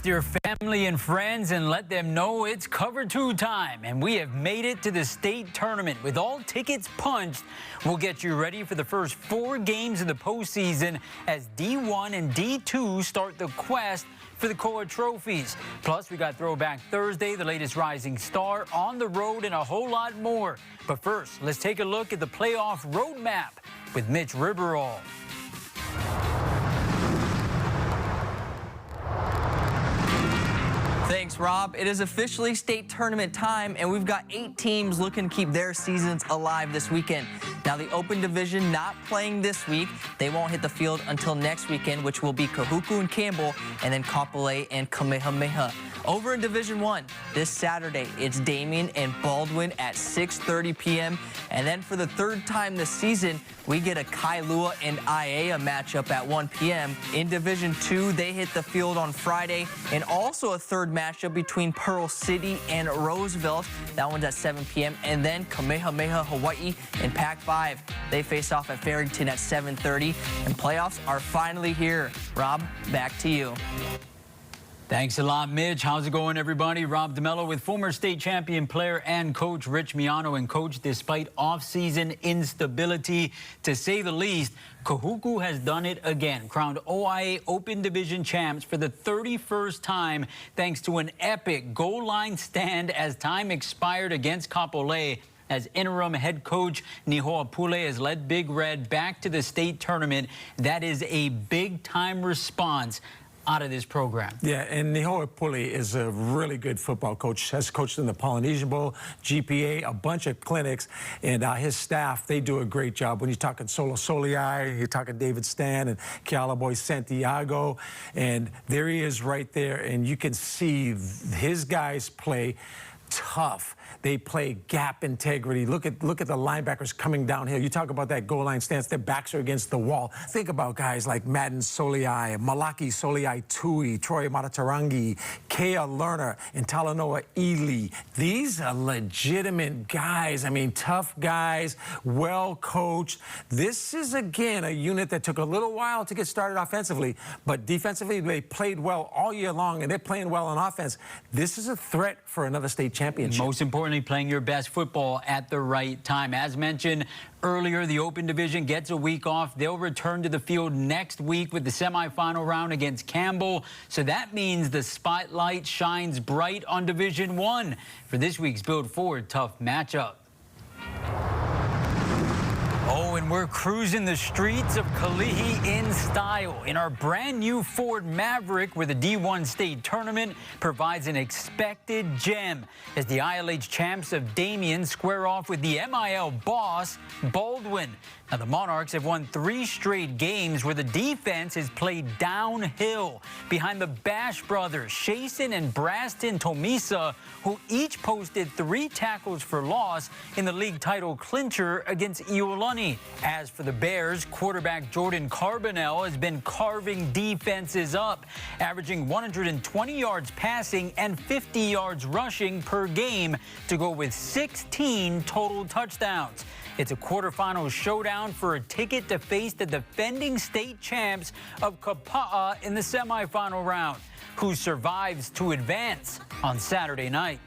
Text your family and friends and let them know it's Cover 2 time. And we have made it to the state tournament. With all tickets punched, we'll get you ready for the first 4 games of the postseason as D1 and D2 start the quest for the COA trophies. Plus, we got Throwback Thursday, the latest rising star, on the road, and a whole lot more. But first, let's take a look at the playoff roadmap with Mitch Riberall. Thanks, Rob. It is officially state tournament time, and we've got 8 teams looking to keep their seasons alive this weekend. Now, the Open Division not playing this week. They won't hit the field until next weekend, which will be Kahuku and Campbell, and then Kapolei and Kamehameha. Over in Division 1, this Saturday, it's Damien and Baldwin at 6:30 p.m. And then for the 3rd time this season, we get a Kailua and Aiea matchup at 1 p.m. In Division 2, they hit the field on Friday, and also a 3rd matchup between Pearl City and Roosevelt. That one's at 7 p.m. And then Kamehameha Hawaii and Pac-5. They face off at Farrington at 7:30, and playoffs are finally here. Rob, back to you. Thanks a lot, Mitch. How's it going, everybody? Rob DeMello with former state champion player and coach Rich Miano. And coach, despite off-season instability, to say the least, Kahuku has done it again. Crowned OIA Open Division champs for the 31st time thanks to an epic goal line stand as time expired against Kapolei, as interim head coach Nihoa Pule has led Big Red back to the state tournament. That is a big-time response out of this program. Yeah, and Nihoa Pule is a really good football coach. Has coached in the Polynesian Bowl, GPA, a bunch of clinics, and his staff, they do a great job. When you're talking Solo Soliai, you're talking David Stan and Kialaboy Santiago, and there he is right there, and you can see his guys play tough. They play gap integrity. Look at the linebackers coming downhill. You talk about that goal line stance. Their backs are against the wall. Think about guys like Madden Soliai, Malaki Soliai Tui, Troy Matatarangi, Kea Lerner, and Talanoa Ely. These are legitimate guys. I mean, tough guys, well coached. This is, again, a unit that took a little while to get started offensively, but defensively, they played well all year long, and they're playing well on offense. This is a threat for another state championship. Most importantly, playing your best football at the right time. As mentioned earlier, the Open Division gets a week off. They'll return to the field next week with the semifinal round against Campbell. So that means the spotlight shines bright on Division 1 for this week's Build Forward tough matchup. Oh, and we're cruising the streets of Kalihi in style in our brand new Ford Maverick, where the D1 state tournament provides an expected gem as the ILH champs of Damien square off with the MIL boss, Baldwin. Now, the Monarchs have won 3 straight games where the defense has played downhill behind the Bash brothers, Shason and Braston Tomisa, who each posted 3 tackles for loss in the league title clincher against Iolani. As for the Bears, quarterback Jordan Carbonell has been carving defenses up, averaging 120 yards passing and 50 yards rushing per game to go with 16 total touchdowns. It's a quarterfinal showdown for a ticket to face the defending state champs of Kapa'a in the semifinal round, who survives to advance on Saturday night.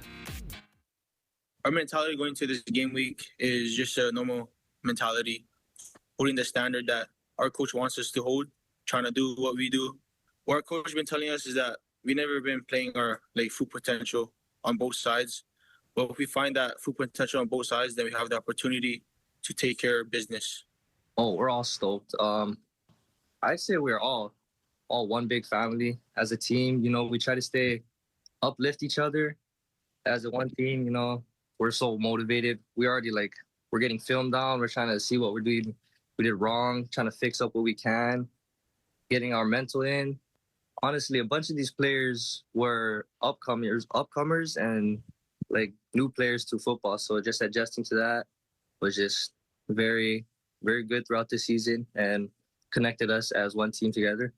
Our mentality going to this game week is just a normal mentality, holding the standard that our coach wants us to hold, trying to do what we do. What our coach has been telling us is that we've never been playing our full potential on both sides. But if we find that full potential on both sides, then we have the opportunity to take care of business. Oh, we're all stoked. I say we're all one big family as a team. You know, we try to uplift each other as a one team. You know, we're so motivated. We're getting film down. We're trying to see what we did wrong, trying to fix up what we can, getting our mental in. Honestly, a bunch of these players were upcomers and new players to football. So just adjusting to that was just very, very good throughout the season and connected us as one team together.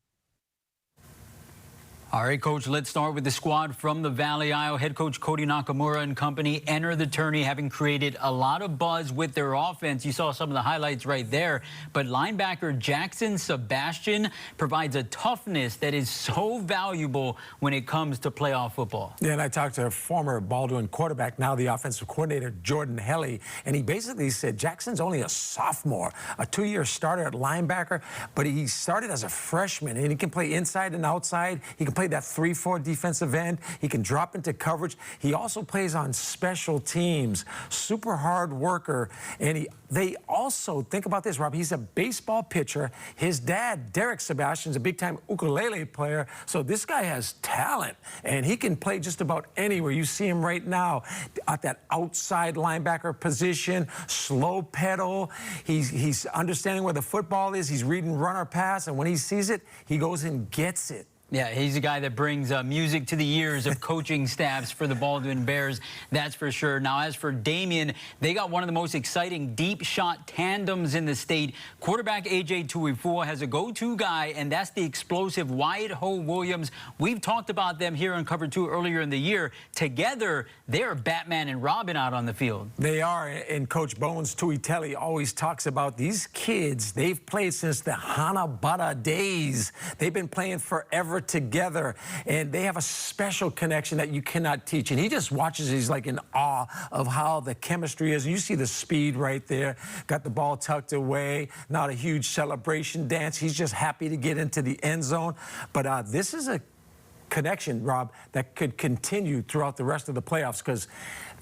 All right, Coach, let's start with the squad from the Valley Isle. Head coach Cody Nakamura and company enter the tourney, having created a lot of buzz with their offense. You saw some of the highlights right there. But linebacker Jackson Sebastian provides a toughness that is so valuable when it comes to playoff football. Yeah, and I talked to a former Baldwin quarterback, now the offensive coordinator, Jordan Helly, and he basically said Jackson's only a sophomore, a 2-year starter at linebacker, but he started as a freshman, and he can play inside and outside. He can play that 3-4 defensive end. He can drop into coverage. He also plays on special teams. Super hard worker. And they also, think about this, Rob, he's a baseball pitcher. His dad, Derek Sebastian, is a big-time ukulele player. So this guy has talent, and he can play just about anywhere. You see him right now at that outside linebacker position, slow pedal. He's understanding where the football is. He's reading runner pass, and when he sees it, he goes and gets it. Yeah, he's a guy that brings music to the ears of coaching staffs for the Baldwin Bears, that's for sure. Now, as for Damien, they got one of the most exciting deep shot tandems in the state. Quarterback A.J. Tuifua has a go-to guy, and that's the explosive Wyatt Ho Williams. We've talked about them here on Cover 2 earlier in the year. Together, they're Batman and Robin out on the field. They are, and Coach Bones Tuiteli always talks about these kids. They've played since the Hanabata days. They've been playing forever together, and they have a special connection that you cannot teach. And he just watches, he's like in awe of how the chemistry is. And you see the speed right there, got the ball tucked away, not a huge celebration dance. He's just happy to get into the end zone. But this is a connection, Rob, that could continue throughout the rest of the playoffs because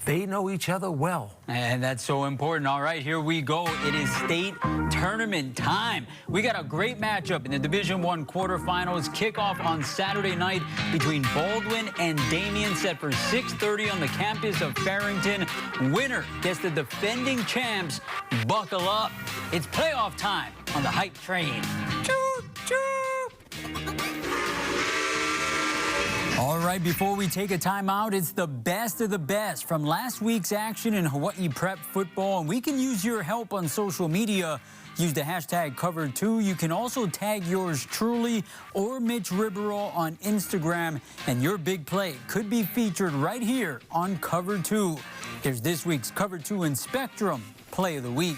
they know each other well. And that's so important. All right, here we go. It is state tournament time. We got a great matchup in the Division I quarterfinals. Kickoff on Saturday night between Baldwin and Damien, set for 6:30 on the campus of Farrington. Winner gets the defending champs. Buckle up. It's playoff time on the hype train. Choo, choo. All right, before we take a timeout, it's the best of the best from last week's action in Hawaii Prep football. And we can use your help on social media. Use the hashtag Cover2. You can also tag yours truly or Mitch Ribeiro on Instagram. And your big play could be featured right here on Cover 2. Here's this week's Cover 2 and Spectrum Play of the Week.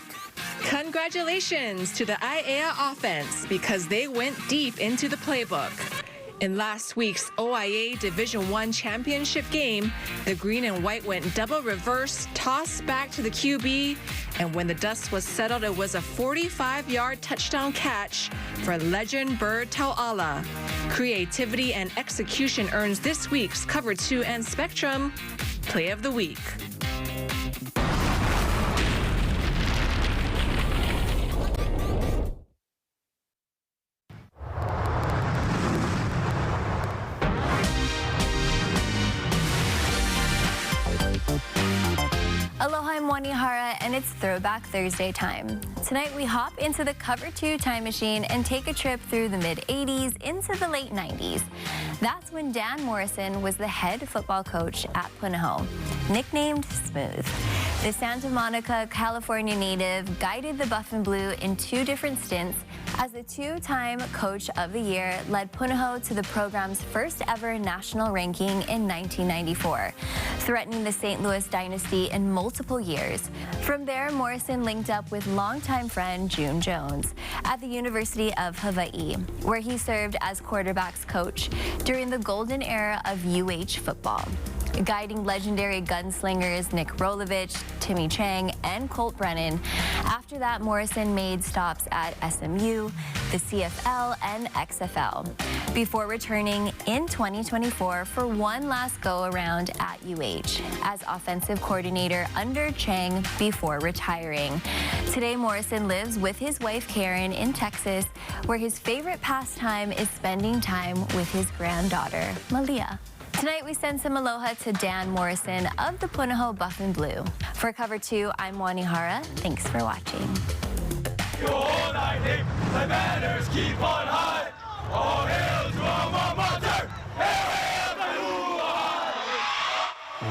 Congratulations to the IAA offense because they went deep into the playbook. In last week's OIA Division I championship game, the green and white went double reverse, tossed back to the QB, and when the dust was settled, it was a 45-yard touchdown catch for legend Bird Tauala. Creativity and execution earns this week's Cover 2 and Spectrum Play of the Week. Aloha, I'm Wani Hara, and it's Throwback Thursday time. Tonight we hop into the Cover 2 time machine and take a trip through the mid-'80s into the late '90s. That's when Dan Morrison was the head football coach at Punahou, nicknamed Smooth. The Santa Monica, California native guided the Buff and Blue in 2 different stints as the 2-time Coach of the Year, led Punahou to the program's first ever national ranking in 1994, threatening the St. Louis dynasty in multiple years. From there, Morrison linked up with longtime friend June Jones at the University of Hawaii, where he served as quarterbacks coach during the golden era of UH football, guiding legendary gunslingers Nick Rolovich, Timmy Chang, and Colt Brennan. After that, Morrison made stops at SMU, the CFL, and XFL, before returning in 2024 for one last go-around at UH as offensive coordinator under Chang before retiring. Today, Morrison lives with his wife Karen in Texas, where his favorite pastime is spending time with his granddaughter, Malia. Tonight, we send some aloha to Dan Morrison of the Punahou Buff and Blue. For Cover 2, I'm Wani Hara. Thanks for watching. United, the banners keep on high. All hail to alma mater. Hail, hail,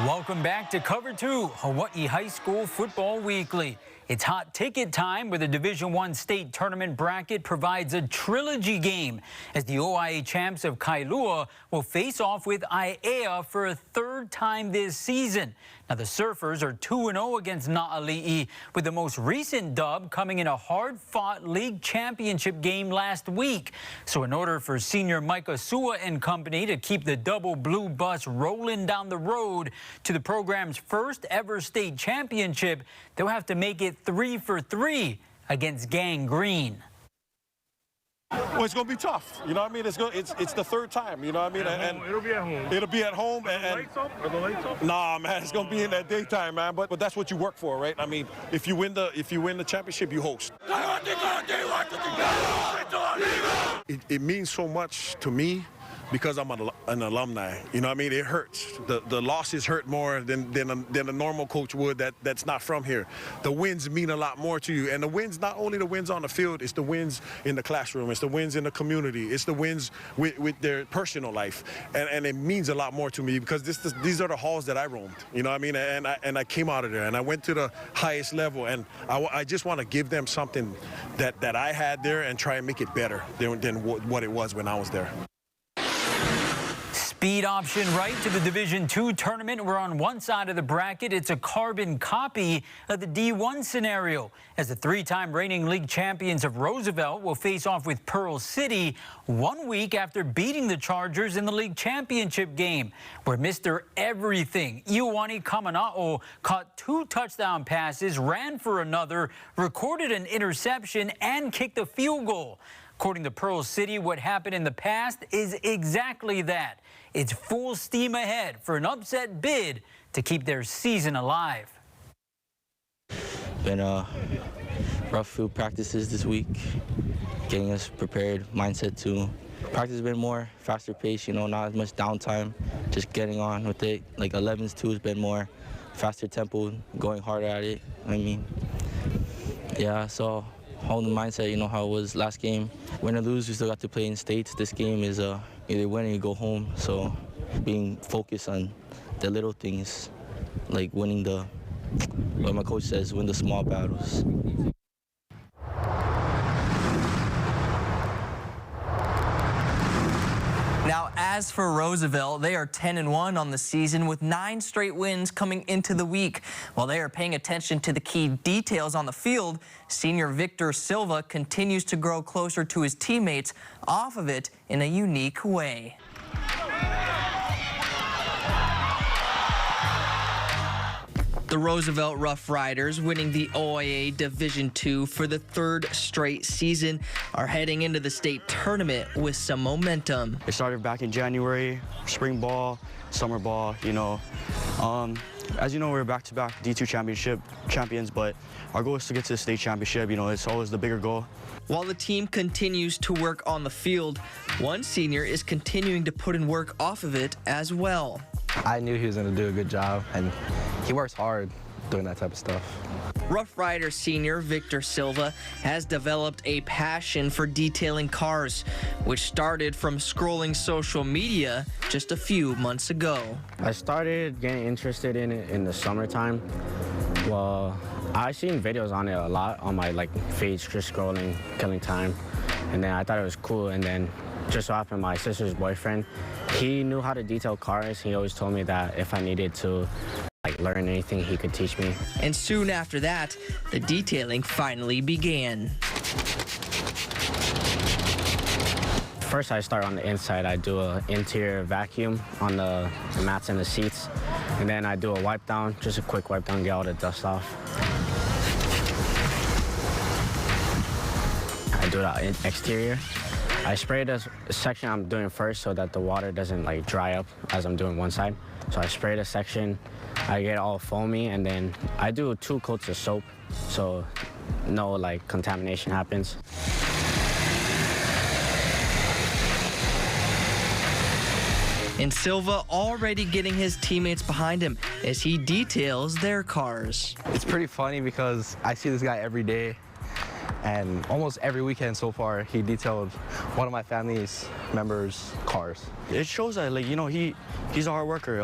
Welcome back to Cover 2, Hawaii High School Football Weekly. It's hot ticket time where the Division I state tournament bracket provides a trilogy game as the OIA champs of Kailua will face off with Aiea for a third time this season. Now the Surfers are 2-0 against Na'ali'i, with the most recent dub coming in a hard-fought league championship game last week. So in order for senior Micah Sua and company to keep the double blue bus rolling down the road to the program's first ever state championship, they'll have to make it 3 for 3 against Gang Green. Well, it's going to be tough. You know what I mean? It's the third time. You know what I mean? And it'll be at home. It'll be at home. Are the lights up? Are the lights up? Nah, man, it's going to be in that daytime, man. But that's what you work for, right? I mean, if you win the championship, you host. It means so much to me because I'm an alumni. You know what I mean? It hurts. The losses hurt more than a normal coach would that's not from here. The wins mean a lot more to you. And the wins, not only the wins on the field, it's the wins in the classroom. It's the wins in the community. It's the wins with their personal life. And it means a lot more to me because these are the halls that I roamed. You know what I mean? And I came out of there and I went to the highest level. And I just want to give them something that I had there and try and make it better than what it was when I was there. Speed option right to the Division II tournament. We're on one side of the bracket. It's a carbon copy of the D1 scenario, as the three-time reigning league champions of Roosevelt will face off with Pearl City 1 week after beating the Chargers in the league championship game, where Mr. Everything, Ioane Kamana'o, caught 2 touchdown passes, ran for another, recorded an interception, and kicked a field goal. According to Pearl City, what happened in the past is exactly that. It's full steam ahead for an upset bid to keep their season alive. Been rough few practices this week, getting us prepared, mindset too. Practice has been more faster pace, you know, not as much downtime, just getting on with it. Like 11s too has been more faster tempo, going harder at it. I mean, yeah, so holding the mindset, you know how it was last game. Win or lose, we still got to play in states. This game is either win or you go home. So being focused on the little things, like winning what my coach says, win the small battles. Now, as for Roosevelt, they are 10-1 on the season with 9 straight wins coming into the week. While they are paying attention to the key details on the field, senior Victor Silva continues to grow closer to his teammates off of it in a unique way. The Roosevelt Rough Riders, winning the OIA Division II for the 3rd straight season, are heading into the state tournament with some momentum. It started back in January, spring ball, summer ball, you know. As you know, we're back-to-back D2 championship champions, but our goal is to get to the state championship. You know, it's always the bigger goal. While the team continues to work on the field, one senior is continuing to put in work off of it as well. I knew he was going to do a good job, and he works hard doing that type of stuff. Rough Rider senior Victor Silva has developed a passion for detailing cars, which started from scrolling social media just a few months ago. I started getting interested in it in the summertime. Well, I've seen videos on it a lot on my feed, just scrolling, killing time, and then I thought it was cool. And then just so happened my sister's boyfriend, he knew how to detail cars. He always told me that if I needed to learn anything, he could teach me. And soon after that, the detailing finally began. First, I start on the inside. I do an interior vacuum on the mats and the seats. And then I do a wipe down, just a quick wipe down, get all the dust off. I do the exterior. I spray the section I'm doing first so that the water doesn't dry up as I'm doing one side. So I spray the section, I get all foamy, and then I do 2 coats of soap so no contamination happens. And Silva already getting his teammates behind him as he details their cars. It's pretty funny because I see this guy every day, and almost every weekend so far, he detailed one of my family's members' cars. It shows that, you know, he's a hard worker.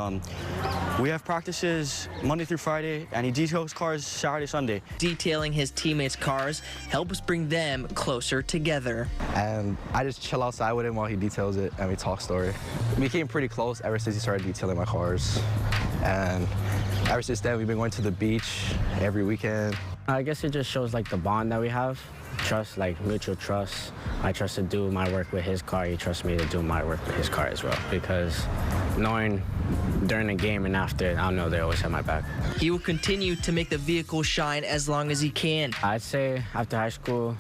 We have practices Monday through Friday, and he details cars Saturday, Sunday. Detailing his teammates' cars helps bring them closer together. And I just chill outside with him while he details it, and we talk story. We became pretty close ever since he started detailing my cars. And ever since then, we've been going to the beach every weekend. I guess it just shows like the bond that we have. Trust, like mutual trust. I trust to do my work with his car. He trusts me to do my work with his car as well. Because knowing during the game and after, I know they always have my back. He will continue to make the vehicle shine as long as he can. I'd say after high school,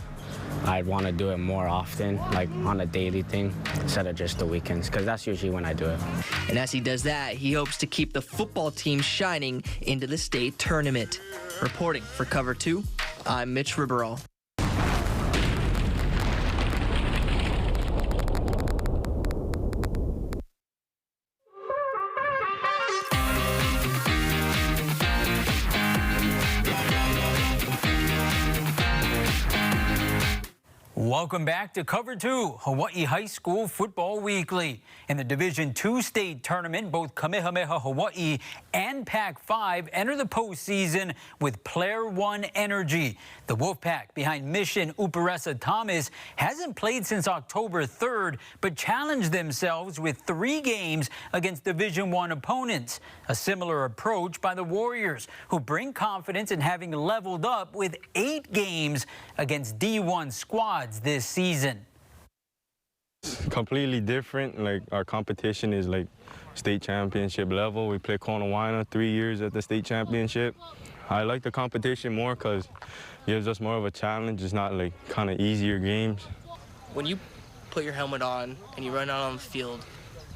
I'd want to do it more often, like on a daily thing, instead of just the weekends, because that's usually when I do it. And as he does that, he hopes to keep the football team shining into the state tournament. Reporting for Cover 2, I'm Mitch Ribeiro. Welcome back to Cover 2, Hawaii High School Football Weekly. In the Division II state tournament, both Kamehameha Hawaii and Pac-5 enter the postseason with Player One energy. The Wolfpack, behind Mission Uparesa Thomas, hasn't played since October 3rd, but challenged themselves with 3 games against Division I opponents. A similar approach by the Warriors, who bring confidence in having leveled up with 8 games against D1 squads this season. Completely different. Like, our competition is like state championship level. We play Konawaena 3 years at the state championship. I like the competition more because it gives us more of a challenge. It's not like kind of easier games. When you put your helmet on and you run out on the field,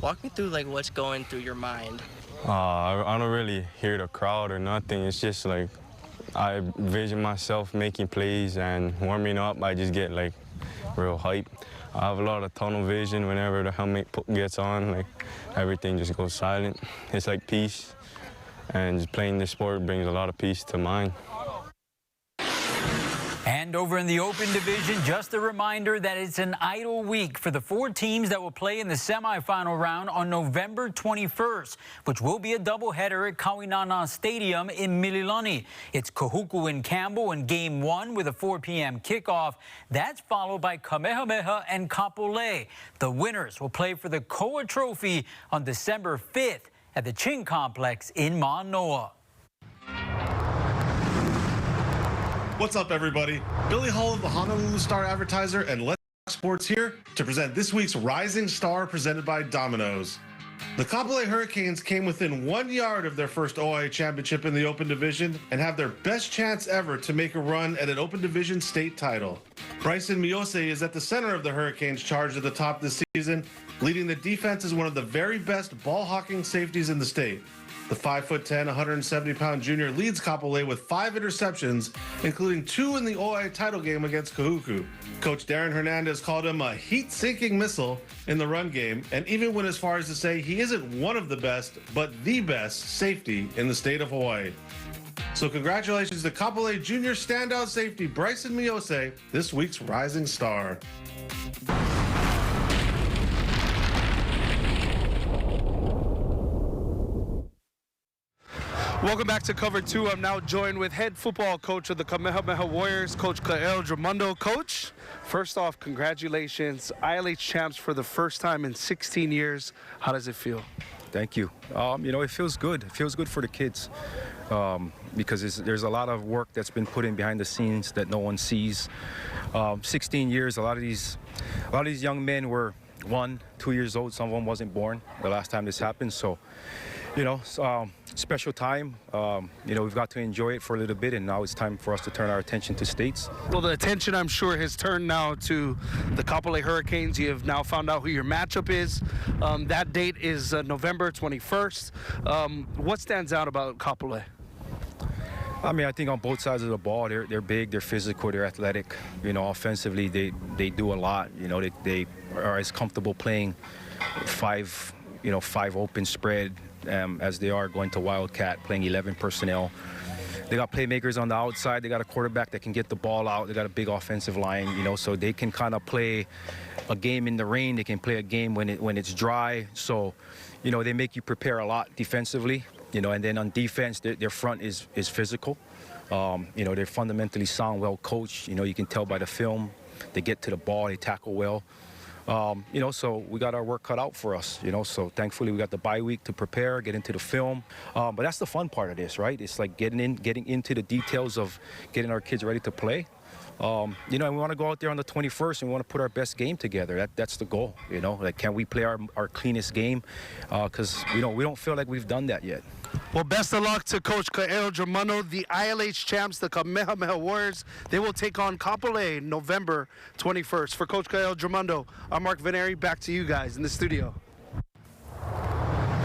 walk me through like what's going through your mind. I don't really hear the crowd or nothing. It's just like I envision myself making plays and warming up. I just get like real hype. I have a lot of tunnel vision whenever the helmet gets on. Like, everything just goes silent. It's like peace, and just playing this sport brings a lot of peace to mind. And over in the Open Division, just a reminder that it's an idle week for the 4 teams that will play in the semifinal round on November 21st, which will be a doubleheader at Kawinana Stadium in Mililani. It's Kahuku and Campbell in Game 1 with a 4 p.m. kickoff. That's followed by Kamehameha and Kapolei. The winners will play for the Koa Trophy on December 5th at the Chin Complex in Manoa. What's up, everybody? Billy Hull of the Honolulu Star Advertiser and Let's Talk Sports here to present this week's Rising Star presented by Domino's. The Kapolei Hurricanes came within 1 yard of their first OIA championship in the Open Division and have their best chance ever to make a run at an Open Division state title. Bryson Miose is at the center of the Hurricanes' charge at the top this season, leading the defense as one of the very best ball-hawking safeties in the state. The 5'10", 170-pound junior leads Kapolei with 5 interceptions, including 2 in the OIA title game against Kahuku. Coach Darren Hernandez called him a heat-sinking missile in the run game, and even went as far as to say he isn't one of the best, but the best safety in the state of Hawaii. So congratulations to Kapolei junior standout safety Bryson Miose, this week's Rising Star. Welcome back to Cover 2. I'm now joined with head football coach of the Kamehameha Warriors, Coach Kael Dramundo. Coach, first off, congratulations. ILH champs for the first time in 16 years. How does it feel? Thank you. You know, it feels good. It feels good for the kids because there's a lot of work that's been put in behind the scenes that no one sees. 16 years, a lot of these young men were 1, 2 years old. Some of them wasn't born the last time this happened. So, you know, special time. You know, we've got to enjoy it for a little bit, and now it's time for us to turn our attention to states. Well, the attention, I'm sure, has turned now to the Kapolei Hurricanes. You have now found out who your matchup is. That date is November 21st. What stands out about Kapolei? I mean, I think on both sides of the ball, they're big, they're physical, they're athletic. You know, offensively, they do a lot. You know, they are as comfortable playing 5 open spread as they are going to Wildcat, playing 11 personnel. They got playmakers on the outside. They got a quarterback that can get the ball out. They got a big offensive line, you know, so they can kind of play a game in the rain. They can play a game when it's dry. So, you know, they make you prepare a lot defensively. You know, and then on defense, their front is physical. You know, they're fundamentally sound, well coached. You know, you can tell by the film. They get to the ball, they tackle well. You know, so we got our work cut out for us, you know, so thankfully we got the bye week to prepare, get into the film. But that's the fun part of this, right? It's like getting into the details of getting our kids ready to play. You know, and we want to go out there on the 21st and we want to put our best game together. That's the goal, you know, like can we play our cleanest game? Because, you know, we don't feel like we've done that yet. Well, best of luck to Coach Kael Drummond, the ILH champs, the Kamehameha Warriors. They will take on Kapolei November 21st. For Coach Kael Drummond, I'm Mark Veneri. Back to you guys in the studio.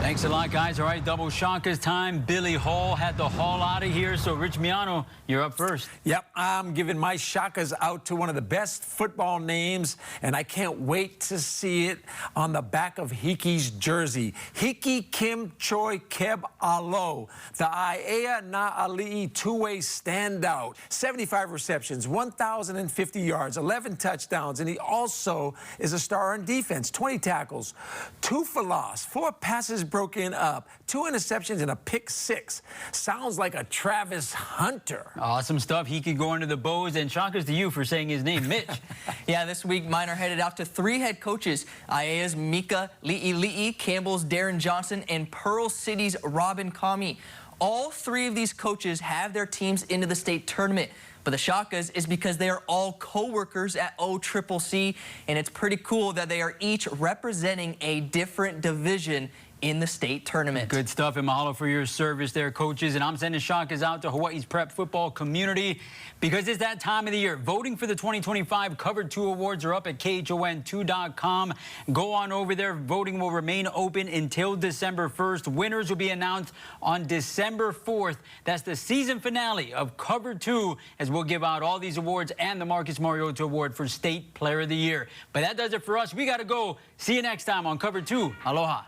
Thanks a lot, guys. All right, double Shaka's time. Billy Hall had to haul out of here. So, Rich Miano, you're up first. Yep, I'm giving my Shakas out to one of the best football names, and I can't wait to see it on the back of Hiki's jersey. Hiki Kim Choi Keb Alo, the Aiea Na Ali'i two-way standout. 75 receptions, 1,050 yards, 11 touchdowns, and he also is a star on defense. 20 tackles, 2 for loss, 4 passes broken up, 2 interceptions, and a pick 6. Sounds like a Travis Hunter. Awesome stuff. He could go into the Bows, and Shaka's to you for saying his name, Mitch. Yeah, this week mine are headed out to 3 head coaches: Aia's Mika Li'i, Campbell's Darren Johnson, and Pearl City's Robin Kami. All 3 of these coaches have their teams into the state tournament. But the Shakas is because they are all co-workers at OCCC, and it's pretty cool that they are each representing a different division in the state tournament. Good stuff, and mahalo for your service there, coaches. And I'm sending Shakas out to Hawaii's prep football community because it's that time of the year. Voting for the 2025 Covered 2 Awards are up at KHON2.com. Go on over there. Voting will remain open until December 1st. Winners will be announced on December 4th. That's the season finale of Covered 2, as we'll give out all these awards and the Marcus Mariota Award for State Player of the Year. But that does it for us. We got to go. See you next time on Covered 2. Aloha.